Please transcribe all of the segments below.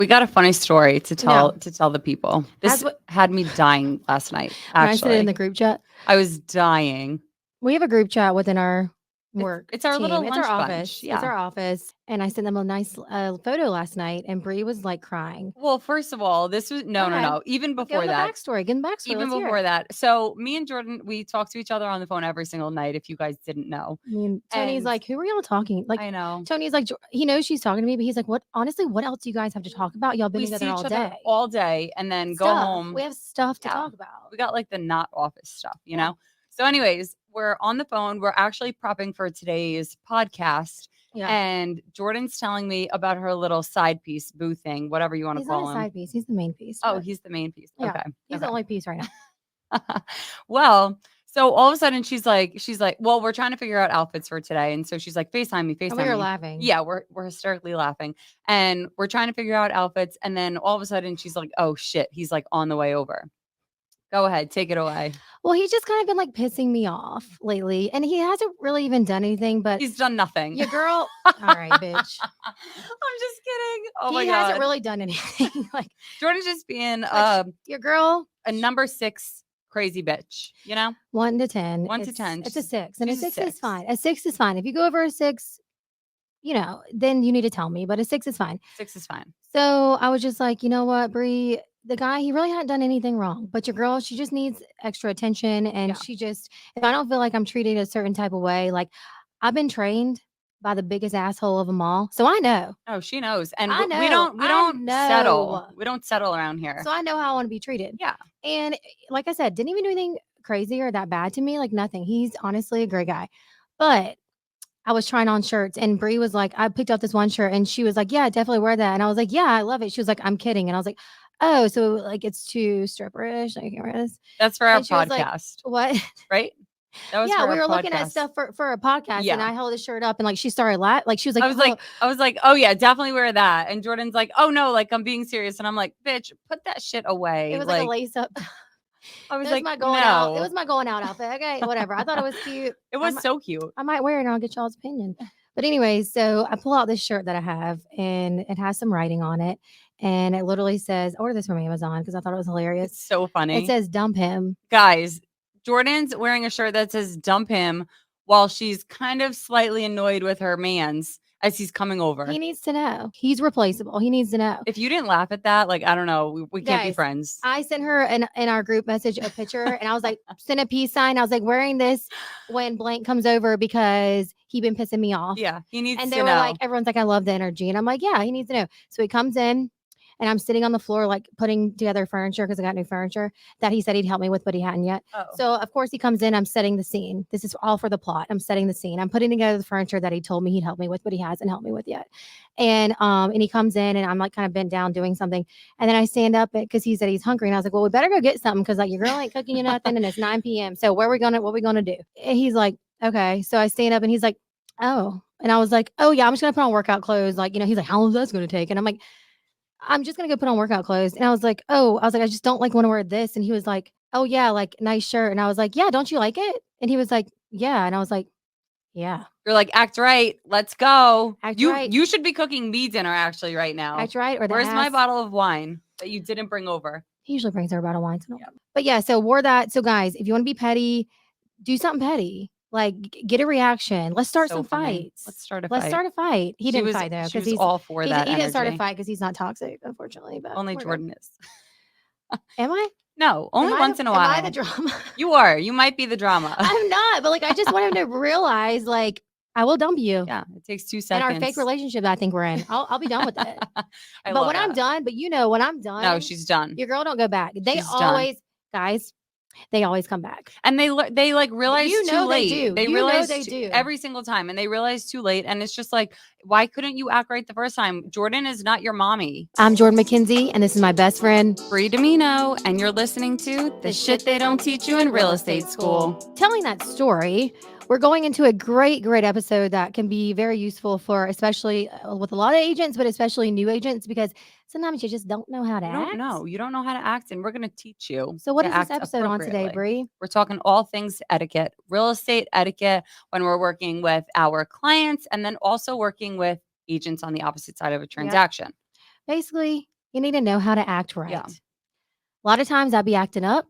We got a funny story to No. tell the people. This As what had me dying last night, when I said it in actually. the group chat. I was dying. We have a group chat within our work It's our team. little It's our lunch office. bunch. It's Yeah. our office. And I sent them a nice photo last night, and Bree was like crying. Well, first of all, this was Go no, no, ahead. no. Even Give before them the that, backstory. Give them the backstory. even Let's hear before it. that. So me and Jordan, we talk to each other on the phone every single night. If you guys didn't know, I mean, Tony's and like, who are y'all talking? Like, I know Tony's like, he knows she's talking to me, but he's like, what? Honestly, what else do you guys have to talk about? Y'all been we together see all each other day. all day, and then go Stuff. home. We have stuff to Yeah, talk about. we got like the not office stuff, you Yeah. know. So, anyways, we're on the phone. We're actually prepping for today's podcast. Yeah. And Jordan's telling me about her little side piece, boo thing, whatever you want to He's not call a him. side piece. He's the main piece. Oh, but he's the main piece. yeah, Okay. he's the Okay. only piece right now. Well, so all of a sudden she's like, well, we're trying to figure out outfits for today. And so she's like, FaceTime me, And we FaceTime were me. laughing. Yeah, we're hysterically laughing. And we're trying to figure out outfits. And then all of a sudden she's like, oh shit, he's like on the way over. Go ahead, take it away. Well, he's just kind of been like pissing me off lately, and he hasn't really even done anything. But He's done nothing. your girl, all right, bitch. I'm just kidding. Oh He my God. hasn't really done anything. Like Jordan's just being your girl, a number 6 crazy bitch, you know? 1 to 10. 1 to 10. It's a 6, and a she's a 6 is 6. fine. A 6 is fine. If you go over a 6, then you need to tell me. But a 6 is fine. 6 is fine. So I was just like, you know what, Bree, the guy, he really hadn't done anything wrong. But your girl, she just needs extra attention. And Yeah. she just, if I don't feel like I'm treated a certain type of way, like I've been trained by the biggest asshole of them all. So I know. Oh, she knows. And I we know. don't I settle. know. We don't settle around here. So I know how I want to be treated. Yeah. And like I said, didn't even do anything crazy or that bad to me. Like nothing. He's honestly a great guy. But I was trying on shirts, and Bree was like, I picked up this one shirt, and she was like, yeah, definitely wear that. And I was like, yeah, I love it. She was like, I'm kidding. And I was like, oh, so like it's too stripperish. I can't wear this. That's for our And she was like, podcast. what? Right? That was Yeah, for we our were looking at podcast. stuff for a podcast, and Yeah. I held the shirt up, and like she started laughing. Like she was like, I was like, oh yeah, definitely wear that. And Jordan's like, oh no, like I'm being serious. And I'm like, bitch, put that shit away. it was like a lace up. I was It was like, my going out. It no. was my going out outfit. Okay, whatever. I thought it was cute. It was so cute. I might wear it, and I'll get y'all's opinion. But anyway, so I pull out this shirt that I have, and it has some writing on it, and it literally says, I ordered this from Amazon because I thought it was hilarious. It's so funny. It says dump him. Guys, Jordan's wearing a shirt that says dump him while she's kind of slightly annoyed with her man's as he's coming over. He needs to know. He's replaceable. He needs to know. If you didn't laugh at that, like, I don't know, we can't be Guys, friends. I sent her in our group message a picture, and I was like, send a peace sign. I was like, wearing this when blank comes over because he been pissing me off. Yeah, he needs to know. And they were like, everyone's like, I love the energy. And I'm like, yeah, he needs to know. So he comes in, and I'm sitting on the floor, like putting together furniture because I got new furniture that he said he'd help me with, but he hadn't yet. Oh. So of course he comes in. I'm setting the scene. This is all for the plot. I'm setting the scene. I'm putting together the furniture that he told me he'd help me with, but he hasn't helped me with yet. And he comes in, and I'm like kind of bent down doing something. And then I stand up because he said he's hungry, and I was like, well, we better go get something because like your girl ain't cooking you nothing, and it's 9 p.m. So what are we gonna do? And he's like, okay. So I stand up, and he's like, oh. And I was like, oh yeah, I'm just gonna put on workout clothes. Like, he's like, how long is that gonna take? And I'm like, I'm just gonna go put on workout clothes. And I was like, I just don't like want to wear this. And he was like, oh yeah, like nice shirt. And I was like, yeah, don't you like it? And he was like, yeah. And I was like, yeah. You're like, act right. Let's go. Act you right. You should be cooking me dinner actually right now. Act right. Or where's my bottle of wine that you didn't bring over? He usually brings her a bottle of wine. So But yeah, so wore that. So guys, if you want to be petty, do something petty. Like get a reaction. Let's start some fights. Let's start a fight. He didn't fight though because he's all for that. He didn't start a fight because he's not toxic, unfortunately. But only Jordan is. Am I? No, only once in a while. Am I the drama? You are. You might be the drama. I'm not, but like I just want him to realize, like, I will dump you. Yeah, it takes 2 seconds. And our fake relationship that I think we're in, I'll be done with it. But when I'm done, when I'm done, no, she's done. Your girl don't go back. They always, guys. They always come back, and they like realize too late. They realize they do every single time, and they realize too late. And it's just like, why couldn't you act right the first time? Jordan is not your mommy. I'm Jordan McKenzie, and this is my best friend Bree Domino, and you're listening to the shit they don't teach you in real estate school. Telling that story, we're going into a great episode that can be very useful for, especially with a lot of agents, but especially new agents, because sometimes you just don't know how to act. You don't know how to act, and we're going to teach you. So what is this episode on today, Bree? We're talking all things etiquette, real estate etiquette when we're working with our clients, and then also working with agents on the opposite side of a transaction. Basically, you need to know how to act right. Yeah. A lot of times I'll be acting up.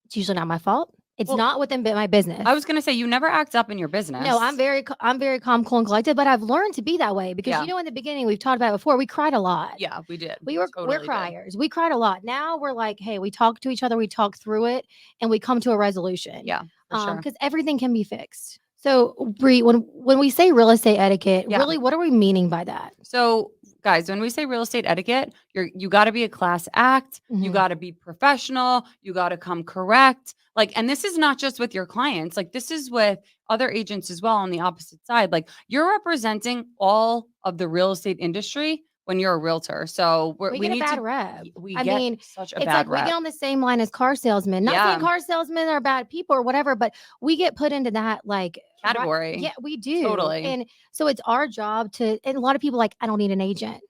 It's usually not my fault. It's Well, not within my I business. was gonna say you never act up in your No, business. I'm very calm, cool, and collected, but I've learned to be that way because Yeah. you know in the beginning we've talked about it before. We cried a lot. Yeah, we did. We're Totally did. criers. We cried a lot. Now we're like, hey, we talk to each other, we talk through it, and we come to a resolution. Yeah, for sure. Because everything can be fixed. So, Bree, when we say real estate etiquette, Yeah. really, what are we meaning by that? So, guys, when we say real estate etiquette, you got to be a class act, you Mhm. got to be professional, you got to come correct. Like, and this is not just with your clients, like this is with other agents as well on the opposite side. Like, you're representing all of the real estate industry when you're a realtor. So, We we get a need bad to rep. we I get mean, such a it's bad like we get rep. on the same line as car salesmen. Not saying Yeah, car salesmen are bad people or whatever, but we get put into that like right. category. Yeah, we do. Totally. And so it's our job to. And a lot of people like, I don't need an agent.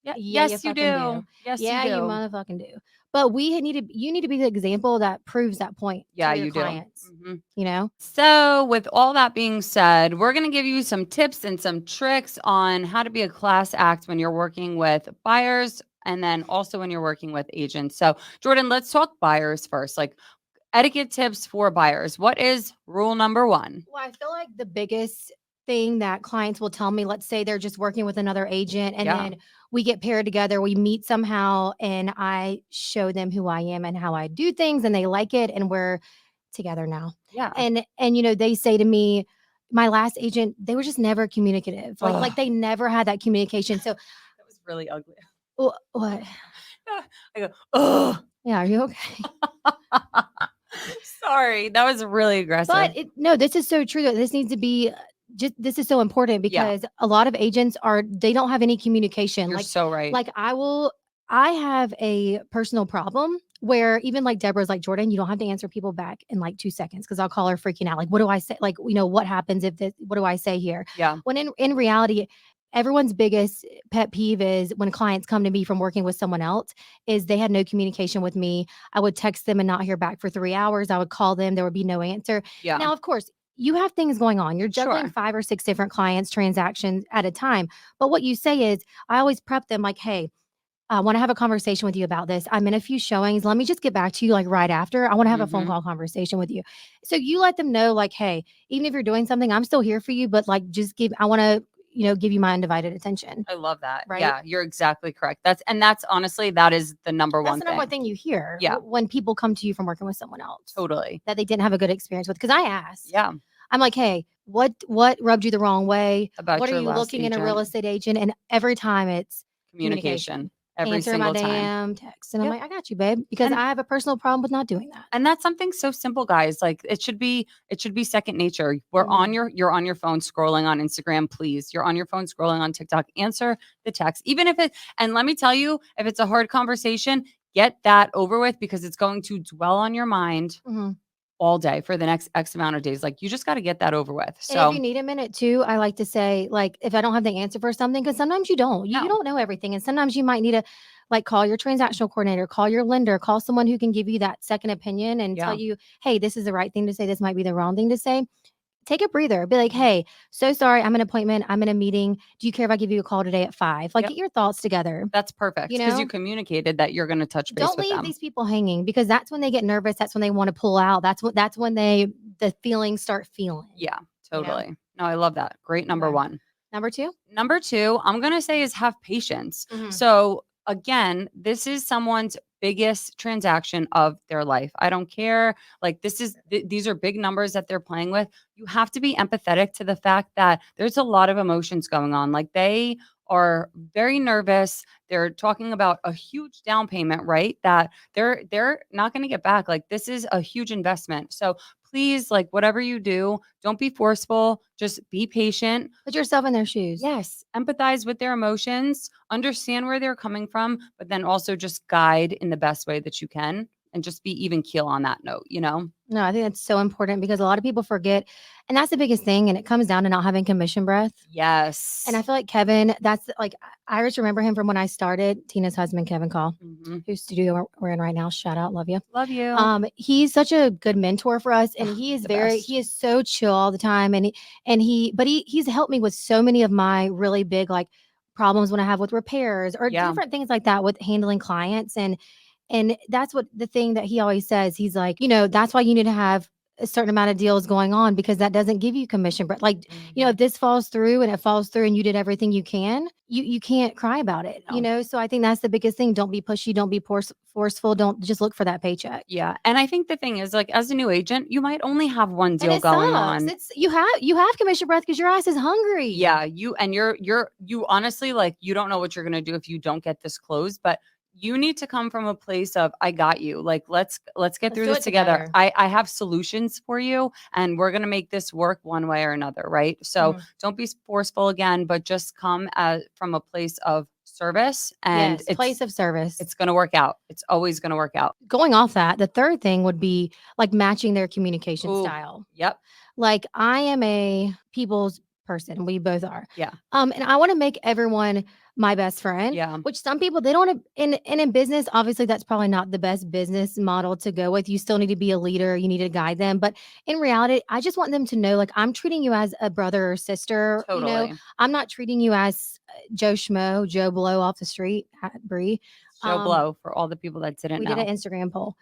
Yeah, Yeah, you yes you fucking do. do. Yes you Yeah, you do. motherfucking do. But you need to be the example that proves that point Yeah, to your you do. clients. Mhm. You know? So, with all that being said, we're going to give you some tips and some tricks on how to be a class act when you're working with buyers and then also when you're working with agents. So, Jordan, let's talk buyers first. Like etiquette tips for buyers. What is rule number 1? Well, I feel like the biggest thing that clients will tell me, let's say they're just working with another agent and Yeah. then we get paired together, we meet somehow and I show them who I am and how I do things and they like it and we're together now. Yeah. And you know, they say to me, my last agent, they were just never communicative. Ugh, Like they never had that communication. So that was really ugly. what? I go, oh. Yeah, are you okay? Sorry, that was really aggressive. But no, this is so true that this needs to be just this is so important Yeah, because a lot of agents are they don't have any communication. you're so right. Like I have a personal problem where even like Deborah's like Jordan, you don't have to answer people back in like 2 seconds because I'll call her freaking out. Like, what do I say? Like, you know, what happens if this what do I say here? Yeah, When in reality, everyone's biggest pet peeve is when clients come to me from working with someone else is they had no communication with me. I would text them and not hear back for 3 hours. I would call them, there would be no answer. yeah, Now, of course, you have things going on. You're juggling sure. 5 or 6 different clients transactions at a time. But what you say is, I always prep them like, hey, I want to have a conversation with you about this. I'm in a few showings. Let me just get back to you like right after. I want to have a phone Mhm. call conversation with you. So you let them know, like, hey, even if you're doing something, I'm still here for you, but like just I want to, you know, give you my undivided attention. I love that. Right. Yeah, you're exactly correct. That's honestly, that is the number That's one the number one thing. thing you hear Yeah, when people come to you from working with someone else totally. that they didn't have a good experience with. Cause I asked, Yeah, I'm like, hey, what rubbed you the wrong way? about What are your you last looking in a real agent, estate agent? And every time it's communication communication. every Answer my single time. damn text. And I'm Yep. like, I got you, babe, because And I have a personal problem with not doing that. that's something so simple, guys. Like it should be second nature. Mhm. You're on your phone scrolling on Instagram, please. You're on your phone scrolling on TikTok. Answer the text. Even if it and let me tell you, if it's a hard conversation, get that over with because it's going to dwell on your mind Mhm. all day for the next X amount of days. Like you just got to get that over with. And if So, you need a minute too, I like to say, like, if I don't have the answer for something, because sometimes you don't, you no. don't know everything. And sometimes you might need to like call your transactional coordinator, call your lender, call someone who can give you that second opinion and tell Yeah. you, hey, this is the right thing to say. This might be the wrong thing to say. Take a breather. Be like, Mhm. hey, so sorry. I'm an appointment. I'm in a meeting. Do you care if I give you a call today at 5? Like, Yep. get your thoughts together. That's You perfect because you know, communicated that you're going to touch base don't with leave them. these people hanging because that's when they get nervous. That's when they want to pull out. That's when the feelings start feeling, Yeah, you know? totally. No, I love that. Great number Okay. 1. Number 2? Number 2, I'm going to say is have patience. Mhm. So, again, this is someone's biggest transaction of their life. I don't care. Like these are big numbers that they're playing with. You have to be empathetic to the fact that there's a lot of emotions going on. Like they are very nervous. They're talking about a huge down payment, right? That they're not going to get back. Like this is a huge investment. So, please like whatever you do, don't be forceful. Just be patient. Put yourself in their shoes. Yes, empathize with their emotions, understand where they're coming from, but then also just guide in the best way that you can and just be even keel on that note, you know? No, I think that's so important because a lot of people forget, and that's the biggest thing, and it comes down to not having commission breath. And I Yes. feel like Kevin, that's like I just remember him from when I started. Tina's husband, Kevin Call, Mhm. whose studio we're in right now. Shout out, love you. Love you. He's such a good mentor for us, and Ugh, the he best. is so chill all the time, and he's helped me with so many of my really big like problems when I have with repairs or Yeah. different things like that with handling clients. And that's what the thing that he always says. He's like, that's why you need to have a certain amount of deals going on because that doesn't give you commission. But like, Mhm. if this falls through and it falls through and you did everything you can, you can't cry about it, No. So I think that's the biggest thing. Don't be pushy, don't be forceful, don't just look for that paycheck. Yeah, and I think the thing is, like, as a new agent, you might only have one And deal it going sucks. on. It's you have commission breath because your ass is hungry. Yeah, you honestly, like, you don't know what you're gonna do if you don't get this closed, but you need to come from a place of, "I got you." Like, let's get Let's through do this it together. together. I have solutions for you, and we're gonna make this work one way or another, right? So, Mhm. don't be forceful again, but just come from a place of service, and Yes, place of service. it's gonna work out. It's always gonna work out. Going off that, the third thing would be like matching their communication Ooh, style. yep, Like I am a people's person. We both are. yeah, And I want to make everyone my best friend, yeah, which some people they don't in business, obviously that's probably not the best business model to go with. You still need to be a leader, you need to guide them. But in reality, I just want them to know like I'm treating you as a brother or sister. totally. I'm not treating you as Joe Schmo, Joe Blow off the street at Bree. Joe Um, Blow for all the people that didn't we did an know. Instagram poll.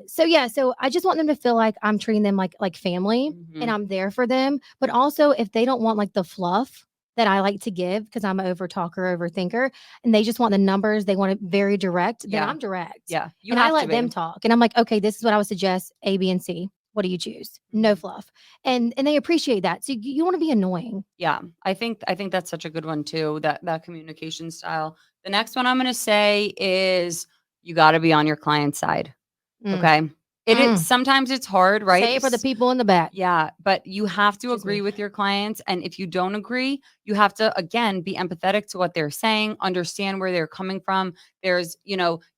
So yeah, so I just want them to feel like I'm treating them like family and Mhm. I'm there for them. But also if they don't want like the fluff that I like to give because I'm an over talker, overthinker, and they just want the numbers, they want it very direct, then Yeah, I'm direct. yeah, you And I have to let them be. talk. And I'm like, okay, this is what I would suggest, A, B, and C. What do you choose? No Mhm. fluff. And they appreciate that. So you want to be annoying. Yeah, I think that's such a good one too, that communication style. The next one I'm gonna say is you gotta be on your client's side, Mm, okay? It is mm. sometimes it's hard, right? Say it for the people in the back, Yeah, but you have to which is agree me. with your clients, and if you don't agree, you have to, again, be empathetic to what they're saying, understand where they're coming from.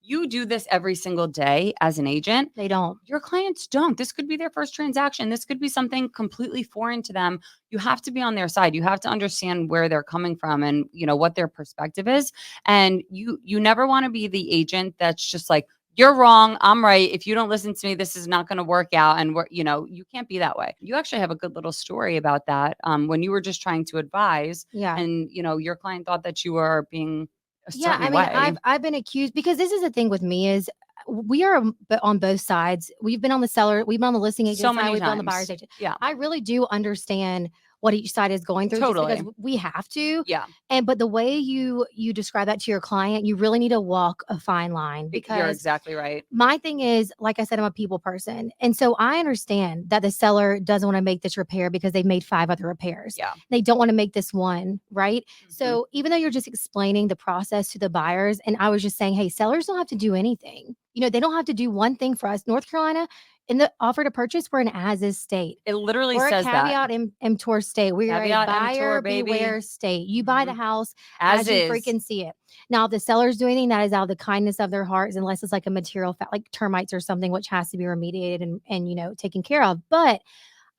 You do this every single day as an agent. They don't. Your clients don't. This could be their first transaction. This could be something completely foreign to them. You have to be on their side. You have to understand where they're coming from and, what their perspective is. And you never want to be the agent that's just like, you're wrong, I'm right. If you don't listen to me, this is not going to work out. And you can't be that way. You actually have a good little story about that. When you were just trying to advise Yeah. and, your client thought that you were being a Yeah, I certain mean, way. I've been accused because this is the thing with me is we are on both sides. We've been on the seller, we've been on the listing So agent side, many we've been on the buyer's times. agent. Yeah, I really do understand what each side is going through just because totally. we have to. Yeah. And but the way you describe that to your client, you really need to walk a fine line You're because exactly right. my thing is, like I said, I'm a people person. And so I understand that the seller doesn't want to make this repair because they've made 5 other repairs. Yeah. They don't want to make this one, right? Mhm. So even though you're just explaining the process to the buyers, and I was just saying, hey, sellers don't have to do anything. They don't have to do one thing for us. North Carolina, in the offer to purchase, we're an as is state. It literally We're a says that. caveat emptor state. We are a Caveat emptor, buyer baby. beware state. You buy the Mhm. house As as you is. freaking see it. Now, if the sellers do anything, that is out of the kindness of their hearts, unless it's like a material fact, like termites or something, which has to be remediated and taken care of. But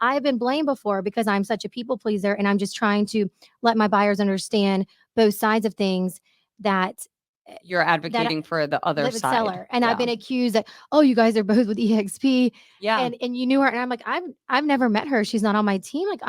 I have been blamed before because I'm such a people pleaser, and I'm just trying to let my buyers understand both sides of things that You're that advocating for the other live with side. seller. And I've Yeah. been accused that, oh, you guys are both with EXP Yeah. and you knew her. And I'm like, I've never met her. She's not on my team. Like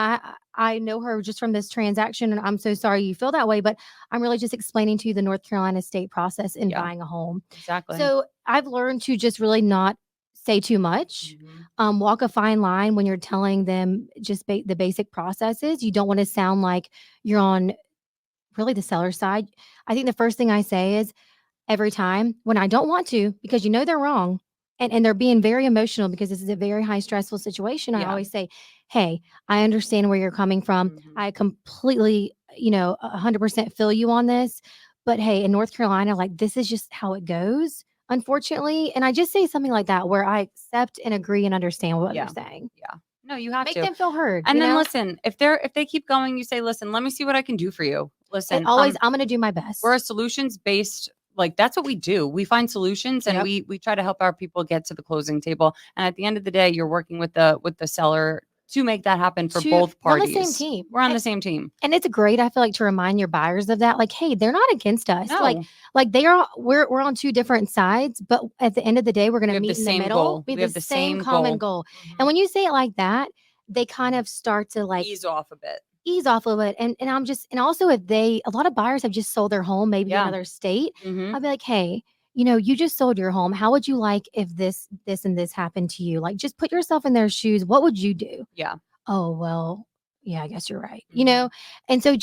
I know her just from this transaction. And I'm so sorry you feel that way. But I'm really just explaining to you the North Carolina state process in Yeah. buying a home. Exactly. So I've learned to just really not say too much. Mhm. Walk a fine line when you're telling them just the basic processes. You don't want to sound like you're on really the seller side. I think the first thing I say is every time when I don't want to because they're wrong and they're being very emotional because this is a very high stressful situation. I Yeah. always say, "Hey, I understand where you're coming from. Mhm. I completely, 100% feel you on this. But hey, in North Carolina, like this is just how it goes, unfortunately." And I just say something like that where I accept and agree and understand what they're Yeah. saying. Yeah. No, you have Make to. them feel heard, And then listen, if they keep going, you say, "Listen, let me see what I can do for you." It Listen, always I'm gonna do my we're best. a solutions based, like, that's what we do. We find solutions and Yep. we try to help our people get to the closing table. And at the end of the day, you're working with the seller to make that happen for both We're on the same parties. team. We're on the same team. And it's great, I feel like, to remind your buyers of that, like, "Hey, they're not against us." No, Like they are we're on 2 different sides, but at the end of the day, we're we gonna have the meet in the same middle. goal. We have We the have the same same common goal. goal. And Mhm. when you say it like that, they kind of start to, like Ease off a bit. ease off a little bit. And I'm just, and also if a lot of buyers have just sold their home, maybe in Yeah. another state, Mhm. I'll be like, hey, you just sold your home. How would you like if this, and this happened to you? Like, just put yourself in their shoes. What would you do? Yeah. Oh, well, yeah, I guess you're right. Mhm. And so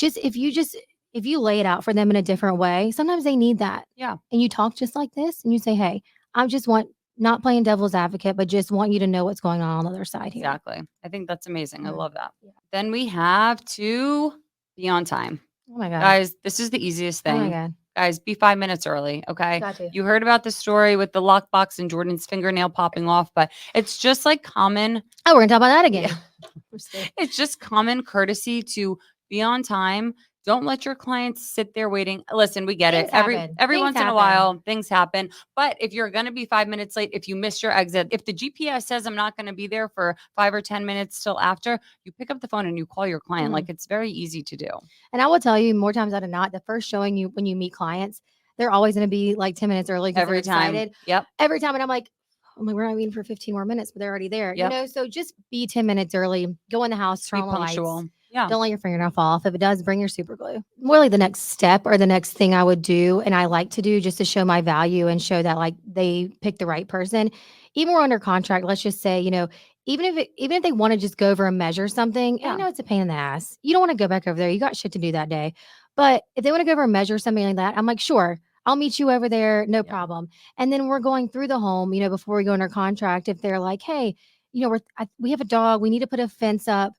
if you lay it out for them in a different way, sometimes they need that. Yeah. And you talk just like this and you say, hey, I just want, not playing devil's advocate, but just want you to know what's going on the other side here. Exactly. I think that's amazing. I Mm. love that. Yeah. Then we have to be on time. Oh my God. Guys, this is the easiest Oh my thing. God. Guys, be 5 minutes early, okay? Got to. You heard about the story with the lockbox and Jordan's fingernail popping off, but it's just like common. Oh, we're gonna talk about that Yeah. again. I'm just kidding. It's just common courtesy to be on time. Don't let your clients sit there waiting. Listen, we get it. Things happen. Every Things once in a happen. while, things happen. But if you're going to be 5 minutes late, if you miss your exit, if the GPS says I'm not going to be there for 5 or 10 minutes till after, you pick up the phone and you call your client. Mhm. Like, it's very easy to do. And I will tell you more times than not, the first showing you when you meet clients, they're always going to be like 10 minutes early because they're Every time. excited. Yep. Every time. And I'm like, oh my, we're not meeting for 15 more minutes, but they're already there. Yep. So just be 10 minutes early, go in the house, turn Be on the lights. punctual. Yeah. Don't let your fingernail fall off. If it does, bring your super glue. More like the next step or the next thing I would do, and I like to do just to show my value and show that like they picked the right person. Even we're under contract, let's just say, even if they want to just go over and measure something, and I Yeah. know it's a pain in the ass. You don't want to go back over there. You got shit to do that day. But if they want to go over and measure something like that, I'm like, sure, I'll meet you over there, no Yeah. problem. And then we're going through the home, before we go under contract. If they're like, hey, we have a dog, we need to put a fence up,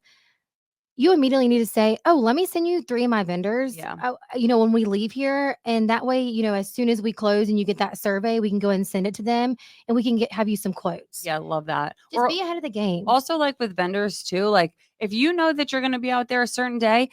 you immediately need to say, "Oh, let me send you 3 of my vendors, Yeah. when we leave here." And that way, as soon as we close and you get that survey, we can go ahead and send it to them and we can have you some quotes. Yeah. Love that. Just be ahead of the game. Also, like with vendors too, like if you know that you're going to be out there a certain day,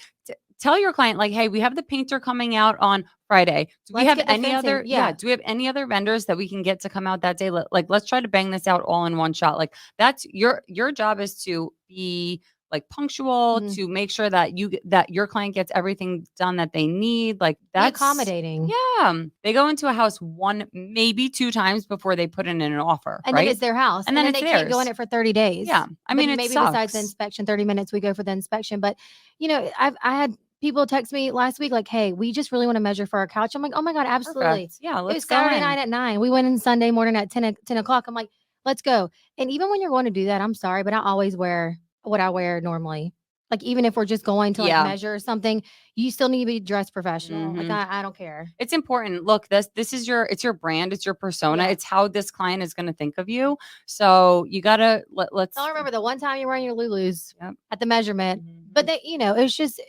tell your client, like, hey, we have the painter coming out on Friday. Do we Let's have get the any fencing. other? Yeah. Do we have any other vendors that we can get to come out that day? Like, let's try to bang this out all in one shot. Like, that's your job is to be like punctual, Mhm. to make sure that that your client gets everything done that they need. Like, Be that's accommodating. yeah. They go into a house one, maybe two times before they put in an offer, And then right? it's their house. And then it's they can't go in theirs. it for 30 days. Yeah. I But mean, it maybe besides the sucks. inspection, 30 minutes, we go for the inspection. But, I had people text me last week, like, hey, we just really want to measure for our couch. I'm like, oh my God, absolutely. Perfect. Yeah, It was let's go Saturday in. night at 9. We went in Sunday morning at 10 o'clock. I'm like, let's go. And even when you're going to do that, I'm sorry, but I always wear what I wear normally. Like, even if we're just going to like Yeah. measure or something, you still need to be dressed professional. Like, Mhm. I don't care. It's important. Look, this is it's your brand, it's your persona, Yeah. it's how this client is going to think of you. So you gotta let's. I remember the one time you're wearing your Lulus Yep. at the measurement, but Mhm. they, it's just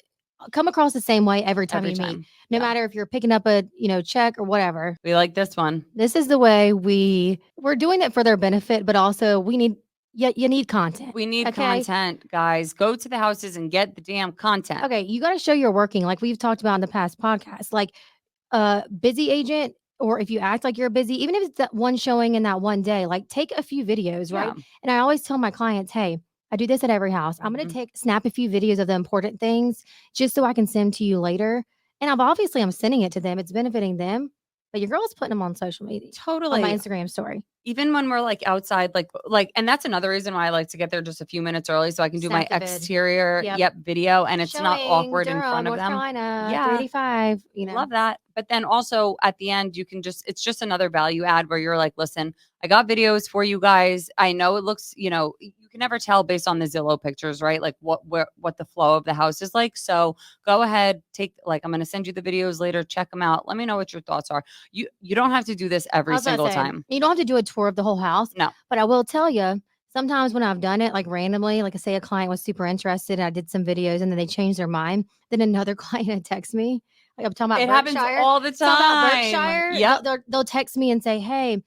come across the same way every time Every you meet, time. no Yeah. matter if you're picking up a, check or whatever. We like this one. This is the way we're doing it for their benefit, but also you need content. We need Okay. content, guys. Go to the houses and get the damn content. Okay. You got to show you're working, like we've talked about in the past podcast. Like, busy agent, or if you act like you're busy, even if it's that one showing in that one day, like take a few videos, right? Yeah. And I always tell my clients, hey, I do this at every house. I'm going Mhm. to snap a few videos of the important things just so I can send to you later. And I'm sending it to them. It's benefiting them, but your girl's putting them on social media, on my Totally. Instagram story. Even when we're like outside, like, and that's another reason why I like to get there just a few minutes early so I can do my Snap the vid. exterior Yep. video and it's not Showing awkward in Durham, front of North them. Carolina, Yeah. 385, Love that. But then also at the end, you can it's just another value add where you're like, listen, I got videos for you guys. I know it looks, you can never tell based on the Zillow pictures, right? Like what the flow of the house is like. So go ahead, I'm going to send you the videos later. Check them out. Let me know what your thoughts are. You don't have to do this I every was about to single say, time. you don't have to do a tour of the whole house. No. But I will tell you, sometimes when I've done it, like randomly, like I say a client was super interested and I did some videos and then they changed their mind. Then another client had text me. Like I'm talking about It happens Berkshire. all the Talking about time. Berkshire. Yep. They'll text me and say, hey,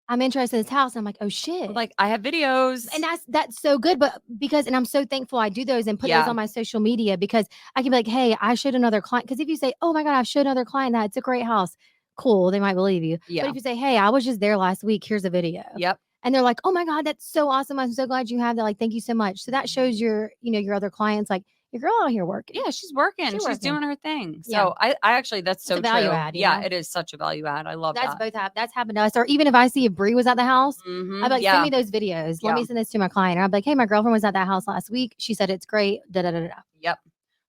I'm interested in this house. And I'm like, oh shit. Like I have videos. And that's so good. But and I'm so thankful I do those and put those on my social media because I can be like, hey, I showed another client. Because if you say, oh my God, I've showed another client that it's a great house, cool, they might believe you. Yeah. But if you say, hey, I was just there last week, here's a video. Yep. And they're like, oh my God, that's so awesome. I'm so glad you have that. Like, thank you so much. So that shows your other clients, like, your girl out here working. Yeah, she's working. She's working. doing her thing. Yeah. So I actually, that's so a value true. add, Yeah, it is such a value add. I love That's that. that's happened to us. Or even if I see if Bree was at the house, Mhm. I'd be like, Yeah. send me those videos. Let Yeah. me send this to my client. Or I'd be like, hey, my girlfriend was at that house last week. She said it's great. Da da da da. Yep.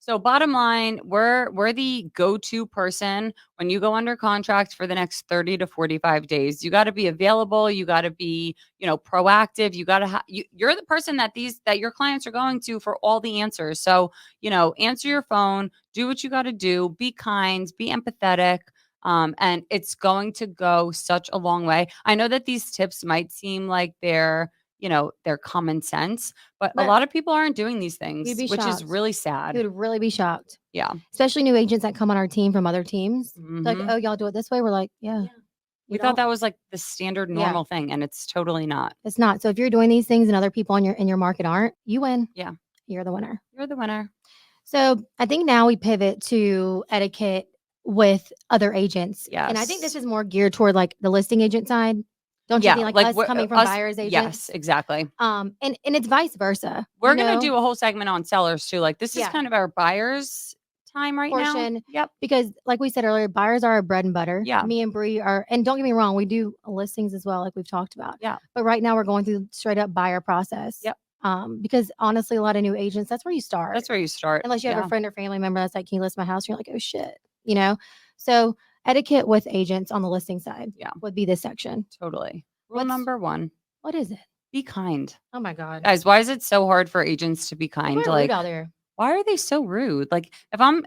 So bottom line, we're the go-to person when you go under contract for the next 30 to 45 days. You got to be available, you got to be, proactive. You got to you're the person that your clients are going to for all the answers. So, answer your phone, do what you got to do, be kind, be empathetic. And it's going to go such a long way. I know that these tips might seem like they're common sense, but a But lot of people aren't doing these you'd things, be which is shocked. really You sad. would really be shocked, Yeah. especially new agents that come on our team from other teams. Like, Mhm. oh, y'all do it this way. We're like, yeah, Yeah. you We thought don't. that was like the standard Yeah, normal thing, and it's totally not. it's not. So if you're doing these things and other people in your market aren't, you win. Yeah. You're the winner. You're the winner. So I think now we pivot to etiquette with other agents. And I think this Yes. is more geared toward like the listing agent side. Don't you Yeah, think like like us what coming from us buyers yes, agents? exactly. And it's vice versa, We're gonna do a whole segment on sellers too. Like this is Yeah. kind of our buyers time right now. Portion Yep. because like we said earlier, buyers are our bread and butter. Yeah. Me and Bree are, and don't get me wrong, we do listings as well, like we've talked about. Yeah. But right now we're going through straight up buyer process. Yep. Because honestly, a lot of new agents, that's where you start. That's where you start. Unless you have a Yeah. friend or family member that's like, "Can you list my house?" And you're like, "Oh shit," you know. So etiquette with agents on the listing side, Yeah. would be this section. Totally. Rule What's number 1, what is it? be kind. Oh my god, Guys, why is it so hard for agents to be people kind? are rude Like, out there. why are they so rude? Like, if I'm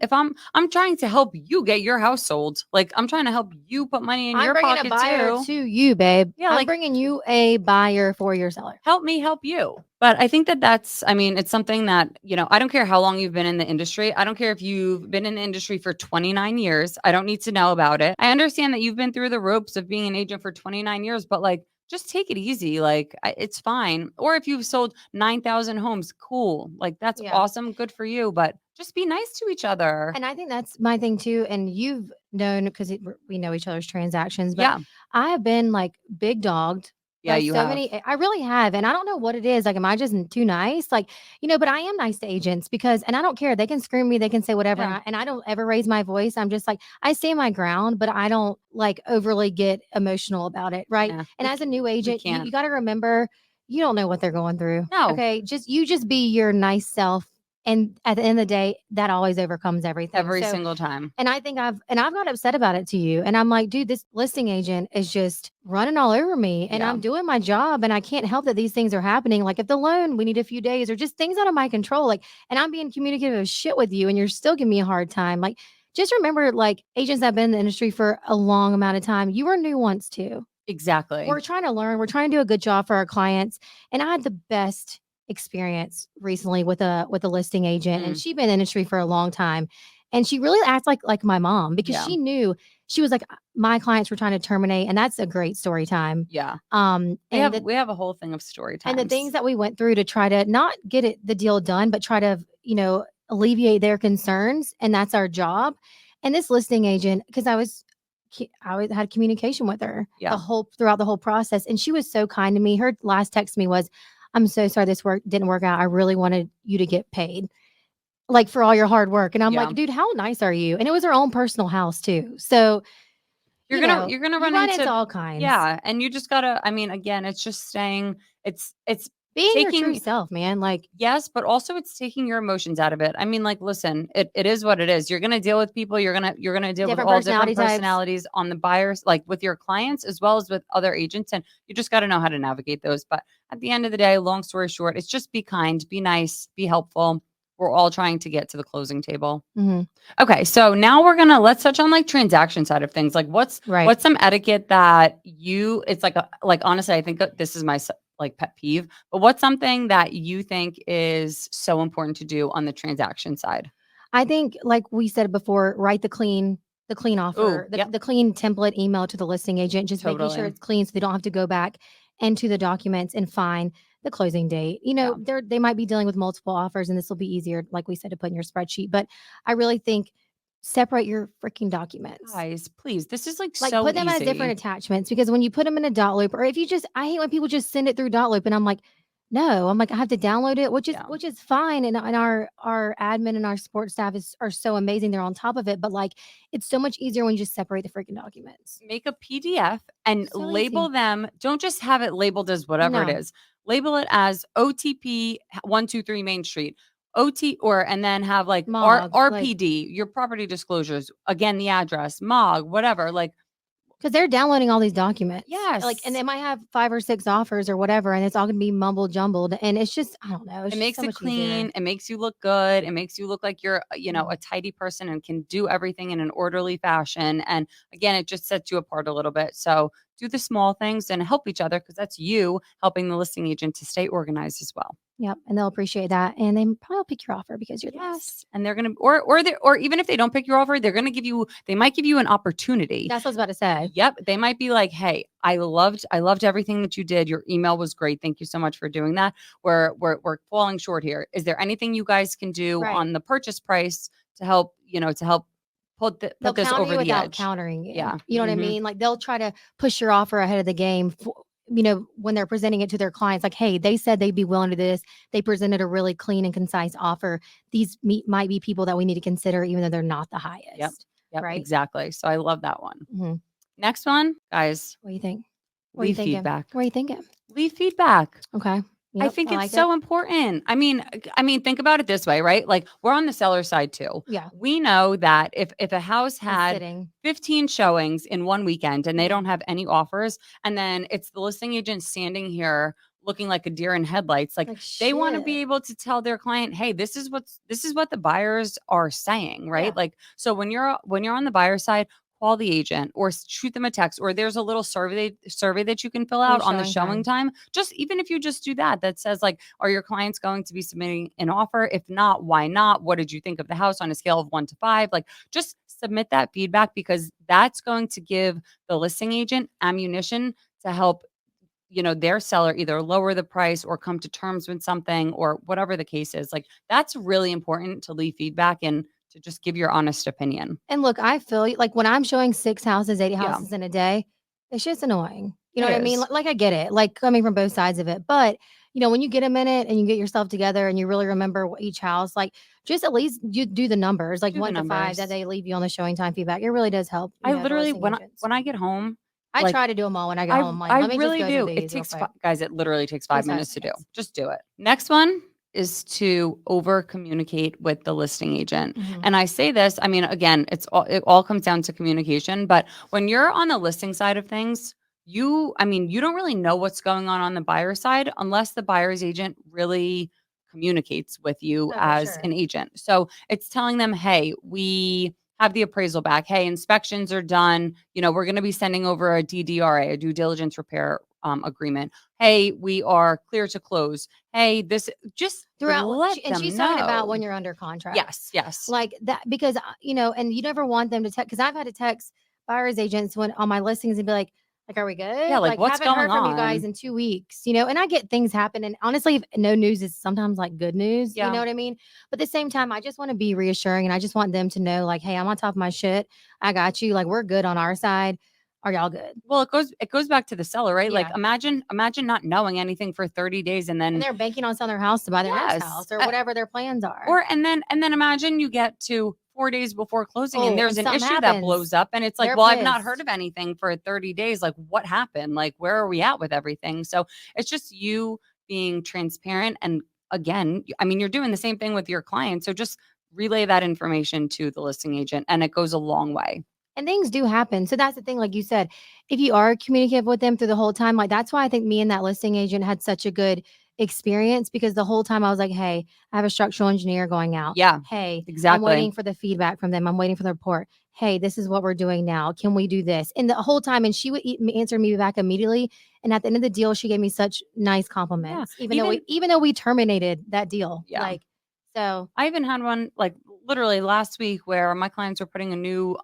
trying to help you get your house sold. Like, I'm trying to help you put money in I'm your bringing a pocket buyer too. to you, babe. Yeah, I'm like bringing you a buyer for your seller. help me help you. But I think I mean, it's something that, I don't care how long you've been in the industry. I don't care if you've been in the industry for 29 years. I don't need to know about it. I understand that you've been through the ropes of being an agent for 29 years, but like, just take it easy. Like, it's fine. Or if you've sold 9,000 homes, cool. Like, that's Yeah. awesome. Good for you. But just be nice to each other. And I think that's my thing too. And you've known because we know each other's transactions, but Yeah. I have been like big dogged Yeah, by you so have. many. I really have. And I don't know what it is. Like, am I just too nice? Like, but I am nice to agents because, and I don't care. They can scream me, they can say whatever. Yeah. And I don't ever raise my voice. I'm just like, I stand my ground, but I don't like overly get emotional about it. Right. Yeah. And as a new We agent, you can't. got to remember you don't know what they're going through. No. Okay. Just be your nice self, and at the end of the day, that always overcomes everything. Every So, single time. and I think I've got upset about it to you. And I'm like, dude, this listing agent is just running all over me. And Yeah. I'm doing my job and I can't help that these things are happening. Like if the loan, we need a few days or just things out of my control. Like, and I'm being communicative as shit with you and you're still giving me a hard time. Like, just remember, like agents that have been in the industry for a long amount of time, you were new once too. Exactly. We're trying to learn. We're trying to do a good job for our clients. And I had the best experience recently with a listing agent, and she'd been in the industry for a long time. And she really acts like my mom because Yeah. she knew she was like my clients were trying to terminate, and that's a great story time. Yeah. And We have a whole thing of story and times. the things that we went through to try to not get the deal done, but try to alleviate their concerns, and that's our job. And this listing agent, because had communication with her Yeah. throughout the whole process, and she was so kind to me. Her last text to me was, "I'm so sorry this work didn't work out. I really wanted you to get paid, like for all your hard work." And I'm Yeah. like, "Dude, how nice are you?" And it was her own personal house too. So You're gonna you run run into into all kinds. yeah, and you just gotta I mean, again, it's just staying it's Being your true taking self, man. Like, yes, but also it's taking your emotions out of it. I mean, like, listen, it is what it is. You're gonna deal with people, you're gonna deal with different all different personality types. personalities on the buyers, like with your clients as well as with other agents, and you just gotta know how to navigate those. But at the end of the day, long story short, it's just be kind, be nice, be helpful. We're all trying to get to the closing table. Mhm. Okay, so now let's touch on like transaction side of things. Like Right. what's some etiquette that it's like honestly, I think that this is my like pet peeve, but what's something that you think is so important to do on the transaction side? I think, like we said before, write the clean Oh, offer, the, yep, the clean template email to the listing agent, just making sure totally. it's clean so they don't have to go back into the documents and find the closing date. Yeah. They might be dealing with multiple offers, and this will be easier, like we said, to put in your spreadsheet. But I really think separate your freaking documents. Guys, please. This is like Like so put them as different easy. attachments, because when you put them in a dot loop, or if you just, I hate when people just send it through dot loop, and I'm like, no, I'm like, I have to download it, which is Yeah. fine. And our admin and our support staff are so amazing. They're on top of it. But like, it's so much easier when you just separate the freaking documents. Make a PDF and So label easy. them. Don't just have it labeled as whatever it No. is. Label it as OTP 123 Main Street. OT or and then have like Mog, like, RPD, your property disclosures, again, the address, MOG, whatever. Like, because they're downloading all these documents, like, and yes, they might have 5 or 6 offers or whatever, and it's all gonna be mumble jumbled, and it's just, I don't know, it it's just makes so it much easier. clean. It makes you look good. It makes you look like you're, Mhm. a tidy person and can do everything in an orderly fashion. And again, it just sets you apart a little bit. So do the small things and help each other because that's you helping the listing agent to stay organized as well. Yep, and they'll appreciate that, and they probably will pick your offer because you're the best. Yes, and they're gonna or even if they don't pick your offer, they might give you an opportunity. That's what I was about to say. Yep, they might be like, "Hey, I loved everything that you did. Your email was great. Thank you so much for doing that. We're falling short here. Is there anything you guys can do Right. on the purchase price to help, to help They'll put this counter over you the without edge?" countering you. Yeah. You know what I Mhm. mean? Like, they'll try to push your offer ahead of the game when they're presenting it to their clients, like, "Hey, they said they'd be willing to do this. They presented a really clean and concise offer. These might be people that we need to consider even though they're not the Yep. highest." Yep, Right? exactly. So I love that one. Mhm. Next one, guys, What do you think? What are you leave thinking? feedback. What are you thinking? Leave feedback. Okay. I Yep, think I it's like it. so important. I mean, think about it this way, right? Like we're on the seller side too. Yeah, We know that if a house and had sitting. 15 showings in one weekend and they don't Mhm. have any offers, and then it's the listing agent standing here looking like a deer in headlights, like Like, they want to shit. be able to tell their client, hey, this is what the buyers are saying, right? Yeah, Like so when you're on the buyer side, call the agent or shoot them a text or there's a little survey that you can fill on the out on the showing showing time. time. Just even if you just do that, that says like, are your clients going to be submitting an offer? If not, why not? What did you think of the house on a scale of 1 to 5? Like just submit that feedback because that's going to give the listing agent ammunition to help their seller either lower the price or come to terms with something or whatever the case is. Like that's really important to leave feedback and to just give your honest opinion. And look, I feel you. Like when I'm showing 6 houses, 8 Yeah, houses in a day, it's just annoying. You know it what I mean? is. Like I get it, like coming from both sides of it. But, when you get a minute and you get yourself together and you really remember each house, like just at least you do the numbers, like Do the 1 to 5 that numbers. they leave you on the showing time feedback. It really does help, I the literally listing when I agents. when I get home, I like try to do them all when I get I home. Like, I let me just really go through do. It these real takes quick. guys, it literally takes 5 Takes 5 minutes to do. minutes. Just do it. Next one is to over communicate with the listing agent. Mhm. And I say this, I mean, again, it all comes down to communication, but when you're on the listing side of things, you don't really know what's going on the buyer side unless the buyer's agent really communicates with you No, for as sure. an agent. So it's telling them, hey, we have the appraisal back. Hey, inspections are done. We're going to be sending over a DDRA, a due diligence repair agreement. Hey, we are clear to close. Hey, this just Throughout let and she's them talking about know. when you're under contract. Yes, yes. Like that because, and you never want them to text because I've had to text buyer's agents when on my listings and be like, "Are we Yeah, good? like Like, what's haven't going heard from you guys on? in 2 weeks," and I get things happen, and honestly, if no news is sometimes like good news, you Yeah. know what I mean? But at the same time, I just wanna be reassuring, and I just want them to know, like, "Hey, I'm on top of my shit. I got you. Like, we're good on our side. Are y'all good?" Well, it goes back to the seller, right? Like Yeah. imagine not knowing anything for 30 days and And then they're banking on selling their house to buy their next yes. house or whatever their plans are. Or and then imagine you get to 4 days before closing and Oh, there's and an something issue that blows happens. up and it's like, They're "Well, I've not heard pissed. of anything for 30 days. Like what happened? Like where are we at with everything?" So, it's just you being transparent and again, I mean, you're doing the same thing with your client, so just relay that information to the listing agent and it goes a long way. And things do happen. So that's the thing, like you said, if you are communicative with them through the whole time, like that's why I think me and that listing agent had such a good experience because the whole time I was like, hey, I have a structural engineer going out. Yeah, Hey, I'm exactly. waiting for the feedback from them. I'm waiting for the report. Hey, this is what we're doing now. Can we do this? And the whole time, and she would answer me back immediately. And at the end of the deal, she gave me such nice Yeah, compliments, even even though we terminated that deal. yeah. So I even had one like literally last week where my clients were putting a new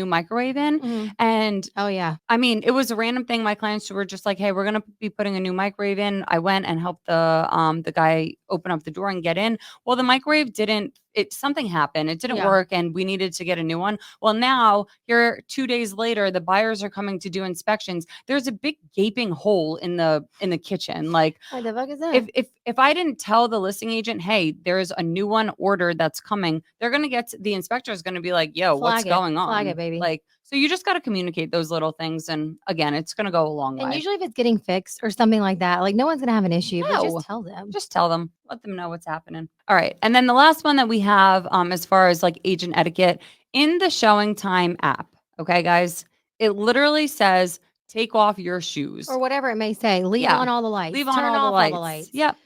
microwave in mhm. and Oh yeah, I mean, it was a random thing. My clients were just like, "Hey, we're gonna be putting a new microwave in." I went and helped the guy open up the door and get in. Well, the microwave didn't. Something happened. It didn't yeah. work, and we needed to get a new one. Well, now here 2 days later, the buyers are coming to do inspections. There's a big gaping hole in the kitchen. Like Like the fuck is if that? if if I didn't tell the listing agent, "Hey, there's a new one ordered that's coming," they're gonna the inspector is gonna be like, "Yo, what's going Flag on?" it, baby. Like, So you just got to communicate those little things. And again, it's going to go a long And way. usually if it's getting fixed or something like that, like no one's gonna have an issue, but No, just tell them. just tell them, let them know what's happening. All right. And then the last one that we have, as far as like agent etiquette in the showing time app. Okay, guys, it literally says take off your shoes. Or whatever it may say. Leave Yeah. on all the lights. Leave on Turn all the off all the lights. lights. Yep.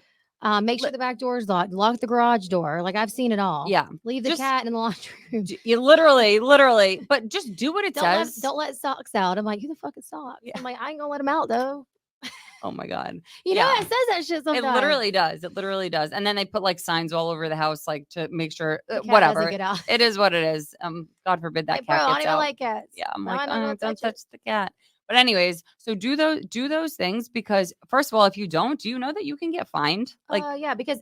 Make sure Li- the back door is locked. Lock the garage door. Like I've seen it all. Yeah. Leave the Just cat in the laundry room. you literally, but just do what it says. Don't let socks out. I'm like, who the fuck is socks? Yeah. I'm like, I ain't gonna let them out though. Oh my God. You know, Yeah. it says that shit It sometimes. literally does. It literally does. And then they put like signs all over the house, like to make sure, The cat doesn't whatever. get out. It is what it is. God forbid that Like, bro, cat I don't gets even out. like cats. Yeah, I'm No, like, I'm not gonna don't touch touch the cat. But anyways, so do those things because first of all, if you don't, do you know that you can get fined? Like, Yeah, because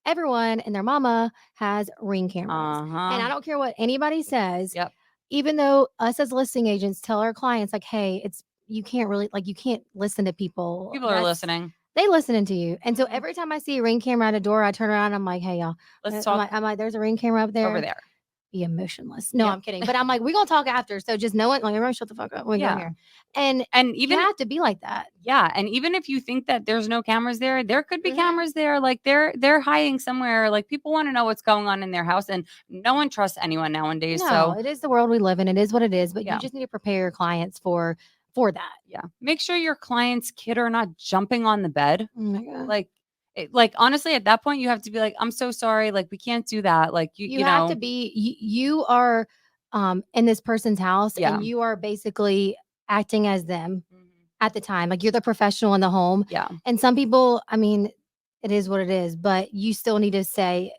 everyone and their mama has Ring cameras, and I don't care what anybody says. Yep. Even though us as listing agents tell our clients like, hey, it's you can't really like you can't listen to people. People are listening. They listening to you, and so Mhm. every time I see a Ring camera at a door, I turn around. I'm like, hey y'all, Let's I'm talk like, there's a Ring camera up there. over there. Be emotionless. No, Yep. I'm kidding. But I'm like, we're gonna talk after. So just know it. Like everyone shut the fuck up when we go Yeah. here. And And you even have to be like that. yeah, and even if you think that there's no cameras there could be Mhm. cameras there. Like they're hiding somewhere. Like people want to know what's going on in their house, and no one trusts anyone nowadays. No, So it is the world we live in. It is what it is. But yeah. you just need to prepare your clients for that. Yeah. Make sure your client's kid are not jumping on the bed. Oh my god. Like honestly, at that point, you have to be like, I'm so sorry. Like, we can't do that. Like, You have to be you are in this person's house Yeah. and you are basically acting as them Mhm. at the time. Like you're the professional in the home. Yeah. And some people, I mean, it is what it is, but you still need to say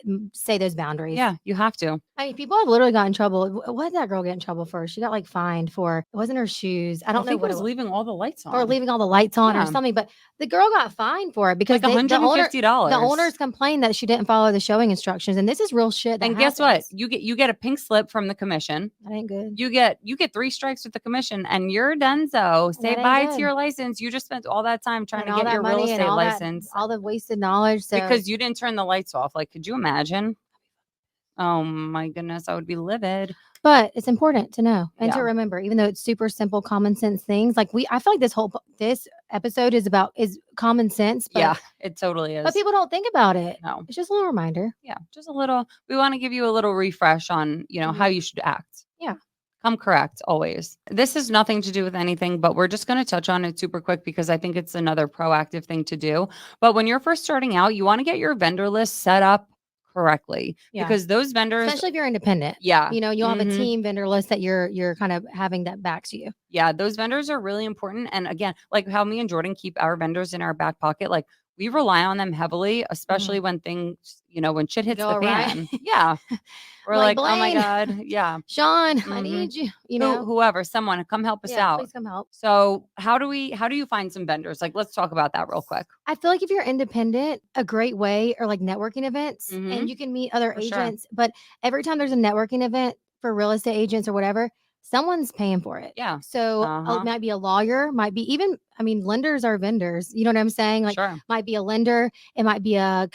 those boundaries. Yeah. You have to. I mean, people have literally got in trouble. What did that girl get in trouble for? She got like fined for it wasn't her shoes. I don't know think what it was leaving all the lights on. or leaving all the lights on or Yeah. something. But the girl got fined for it because Like $150. the owners complained that she didn't follow the showing instructions. And this is real shit. That And guess what? happens. You get a pink slip from the commission. That ain't good. You get 3 strikes with the commission, and you're donezo. Say That ain't bye good. to your license. You just spent all that time trying And to all get that your real money and estate all license all the wasted knowledge. So because you didn't turn the lights off. Like, could you imagine? Oh my goodness, I would be livid. but it's important to know and to Yeah. remember, even though it's super simple, common sense things. Like I feel like this episode is common sense. But, Yeah, it totally is. But people don't think about it. No. It's just a little reminder. Yeah, just a little. We want to give you a little refresh on, how you should act. Yeah. Come correct always. This has nothing to do with anything, but we're just going to touch on it super quick because I think it's another proactive thing to do. But when you're first starting out, you want to get your vendor list set up correctly because those vendors, especially if you're independent. yeah, You'll have a team vendor list that you're kind of having that backs you. Yeah, those vendors are really important. And again, like how me and Jordan keep our vendors in our back pocket, like we rely on them heavily, especially when things, when shit hits the fan. Yeah. We're like, oh my God. Yeah. Sean, I need you, whoever, someone come help us out. Please come help. So how do you find some vendors? Like, let's talk about that real quick. I feel like if you're independent, a great way are like networking events and you can meet other agents. Sure. But every time there's a networking event for real estate agents or whatever, someone's paying for it. Yeah. So it might be a lawyer, might be even, lenders are vendors. You know what I'm saying? Like, might be a lender. It might be a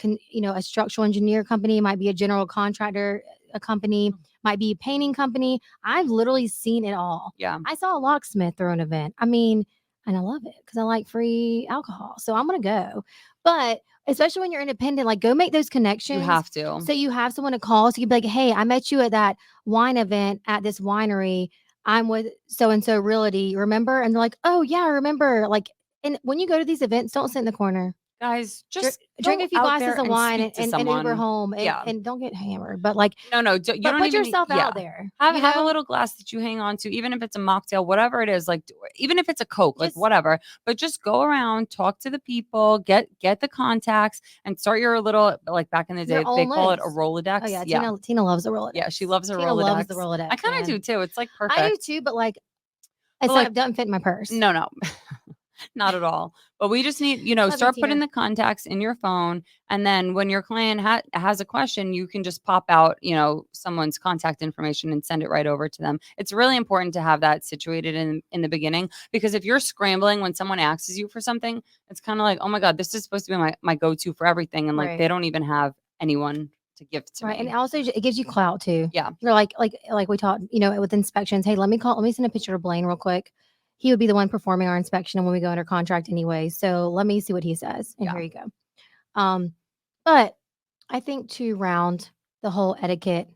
structural engineer company. It might be a general contractor, a company, might be a painting company. I've literally seen it all. Yeah. I saw a locksmith throw an event. And I love it because I like free alcohol. So I'm going to go. But especially when you're independent, like go make those connections. You have to. So you have someone to call. So you can be like, hey, I met you at that wine event at this winery. I'm with so-and-so Realty, remember? And they're like, oh yeah, I remember. Like, and when you go to these events, don't sit in the corner. Guys, just drink a few glasses of wine and Uber home and don't get hammered. But like, you don't put even yourself out there. Have a little glass that you hang on to, even if it's a mocktail, whatever it is, like even if it's a Coke, like whatever. But just go around, talk to the people, get the contacts, and start your little, like back in the day, they call it a Rolodex. Oh yeah, Tina loves a Rolodex. Yeah, she loves a Tina Rolodex. loves the Rolodex. I kind of do too. It's like perfect. I do too, but like, it's like, doesn't fit in my purse. No. Not at all. But we just need, start putting the contacts in your phone. And then when your client has a question, you can just pop out, someone's contact information and send it right over to them. It's really important to have that situated in the beginning, because if you're scrambling when someone asks you for something, it's kind of like, oh my God, this is supposed to be my go-to for everything. And like, they don't even have anyone to give to Right, and me. also it gives you clout too. Yeah. You're like we talked, with inspections. Hey, let me send a picture to Blaine real quick. He would be the one performing our inspection when we go under contract anyway. So let me see what he says. And Yeah. here you go. Um, but I think to round the whole etiquette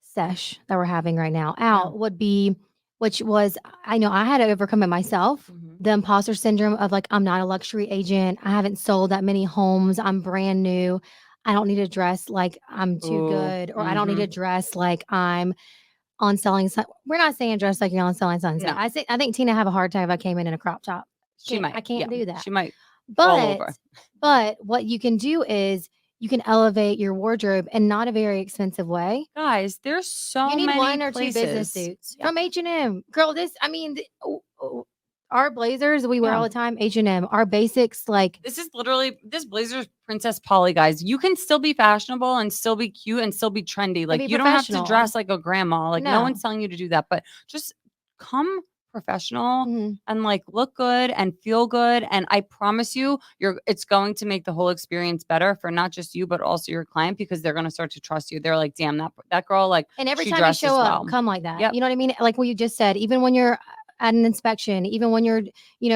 sesh that we're having right now Yeah. out would be, which was I know I had to overcome it myself. Mhm. The imposter syndrome of like I'm not a luxury agent. I haven't sold that many homes. I'm brand new. I don't need to dress like I'm too Ooh. good, or I don't need to Mhm. dress like I'm on selling. We're not saying dress like you're on selling sunset. No. I think Tina have a hard time if I came in a crop top. She I might. can't Yeah. do that. She might fall But over. but what you can do is you can elevate your wardrobe in not a very expensive way. Guys, there's You so need many one or two business places. suits Yeah. from H&M. Girl, our blazers we wear Yeah. all the time, H&M. Our basics, like, This is literally this blazer's Princess Polly, guys. You can still be fashionable and still be cute and still be trendy. and Like be you don't have to professional. dress like a grandma. Like no one's No. telling you to do that, but just come professional Mhm. and like look good and feel good. And I promise you, it's going to make the whole experience better for not just you, but also your client because they're gonna start to trust you. They're like, damn, that girl, like And every she time you show dresses up, well. come like that. Yep. You know what I mean? Like what you just said, even when you're at an inspection, even when you're,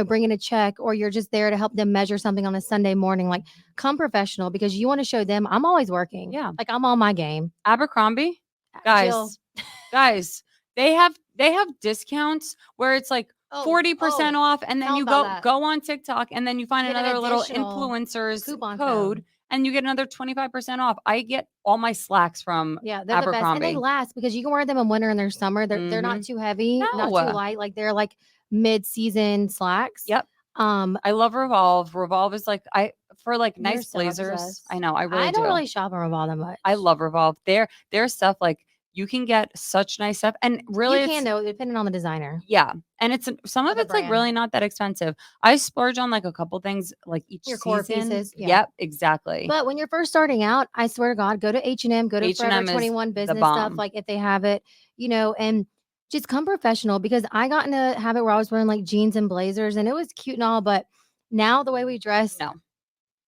bringing a check or you're just there to help them measure something on a Sunday morning, like come professional because you want to show them I'm always working. Yeah. Like I'm on my game. Abercrombie, Jill. guys, guys, they have discounts where it's like Oh, 40% off, and then tell them you about go that. go on TikTok and then you find You get an another little additional influencer's coupon code code. and you get another 25% off. I get all my slacks from Yeah, they're the best, and they Abercrombie. last because you can wear them in winter and their summer. They're not Mhm. too heavy, not too No. light. Like they're like mid-season slacks. Yep. Um, I love Revolve. Revolve is like I for like you're nice so blazers. I obsessed. know, I really I don't do. really shop on Revolve that I much. love Revolve. Their stuff like you can get such nice stuff and You really can it's though, depending on the designer yeah, and some or of the it's, like, brand. really not that expensive. I splurge on, like, a couple things, like, each Your core season. pieces, yeah. Yep, exactly. But when you're first starting out, I swear to God, go to H&M, go to Forever H&M is 21 the business stuff, bomb. like if they have it, and just come professional because I got in a habit where I was wearing like jeans and blazers and it was cute and all, but now the way we dress, No.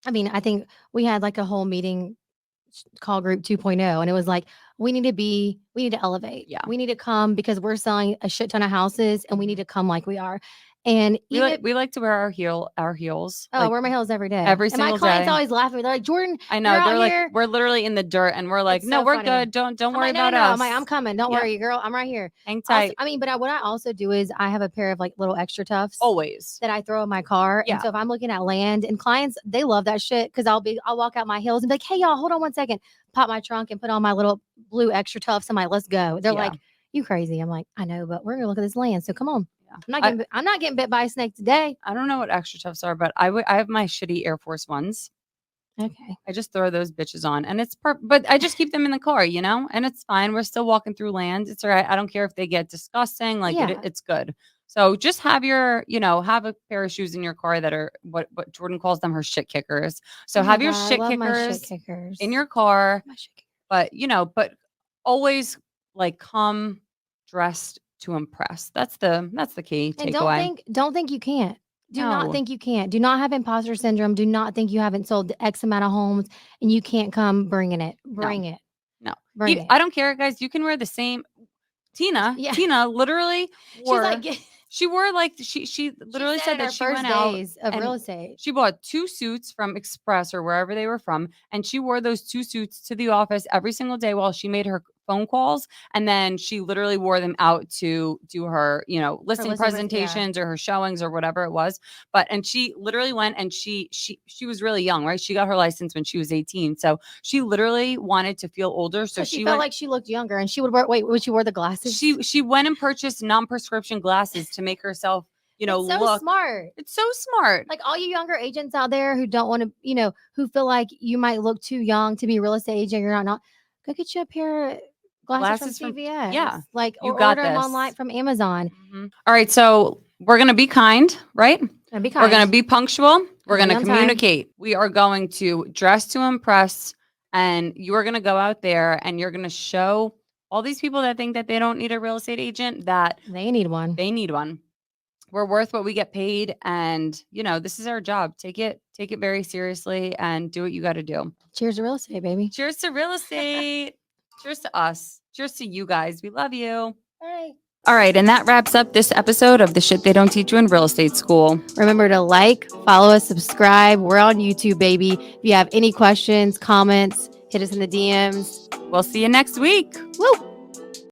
I mean, I think we had like a whole meeting call group 2.0 and it was like we need to elevate. Yeah. We need to come because we're selling a shit ton of houses and we need Mhm. to come like we are. And We even like we like to wear our heels, oh, I like, wear my heels every day. every And my single clients day. always laugh at me. They're like, "Jordan, I you're know, out they're like, here." we're literally in the dirt, and we're like, It's "No, so we're funny. good. Don't I'm worry like, "No, no, about no." I'm like, "I'm us." coming. Don't Yep. worry, girl. I'm right here." Hang Also, tight. I mean, but what I also do is I have a pair of like little extra tufts Always. that I throw in my car. And Yeah. so if I'm looking at land and clients, they love that shit because I'll walk out my heels and be like, "Hey y'all, hold on one second." Pop my trunk and put on my little blue extra tufts. I'm like, "Let's go." They're Yeah. like, "You crazy?" I'm like, "I know, but we're gonna look at this land. So come on." Yeah. I'm not getting bit by a snake today. I don't know what extra tufts are, but I have my shitty Air Force Ones. Okay. I just throw those bitches on and it's but I just keep them in the car, and it's fine. We're still walking through land. It's all right. I don't care if they get disgusting. Like Yeah. it's good. So just have have a pair of shoes in your car that are what Jordan calls them her shit kickers. So Oh my have your God, I shit love my shit kickers kickers. in your car, My shit kickers. but always like come dressed to impress. That's the key And takeaway. don't think you can't. Do not No. think you can't. Do not have imposter syndrome. Do not think you haven't sold X amount of homes and you can't come bringing it. No. Bring it. No. Bring it. I don't care, guys. You can wear the same Tina, Yeah. Tina literally She's like, wore she wore like she she literally said said in her that she first went out days of real and estate. she bought 2 suits from Express or wherever they were from, and she wore those 2 suits to the office every single day while she made her phone calls, and then she literally wore them out to do her, Her listing listing, yeah. presentations or her showings or whatever it was. And she literally went and she was really young, right? She got her license when she was 18. So she literally wanted to feel older, so So she she felt went like she looked younger and she would wear, wait, would she wear the glasses? she went and purchased non-prescription glasses to make herself, It's so look. smart. It's so smart. Like all you younger agents out there who don't want to, who feel like you might look too young to be a real estate agent, you're not, go get you a pair of glasses from Glasses from CVS, yeah, like, you or got order them online this. from Amazon. All right, so we're gonna be kind, right? And be We're gonna kind. be punctual. We're Be gonna on time. communicate. We are going to dress to impress, and you are gonna go out there and you're gonna show all these people that think that they don't need a real estate agent that They need one. they need one. we're worth what we get paid, and this is our job. Take it very seriously and do what you got to do. Cheers to real estate, baby. Cheers to real estate. Cheers to us. Cheers to you guys. We love you. All right, and that wraps up this episode of the shit they don't teach you in real estate school. Remember to like, follow us, subscribe. We're on YouTube, baby. If you have any questions, comments, hit us in the DMs. We'll see you next week. Woo!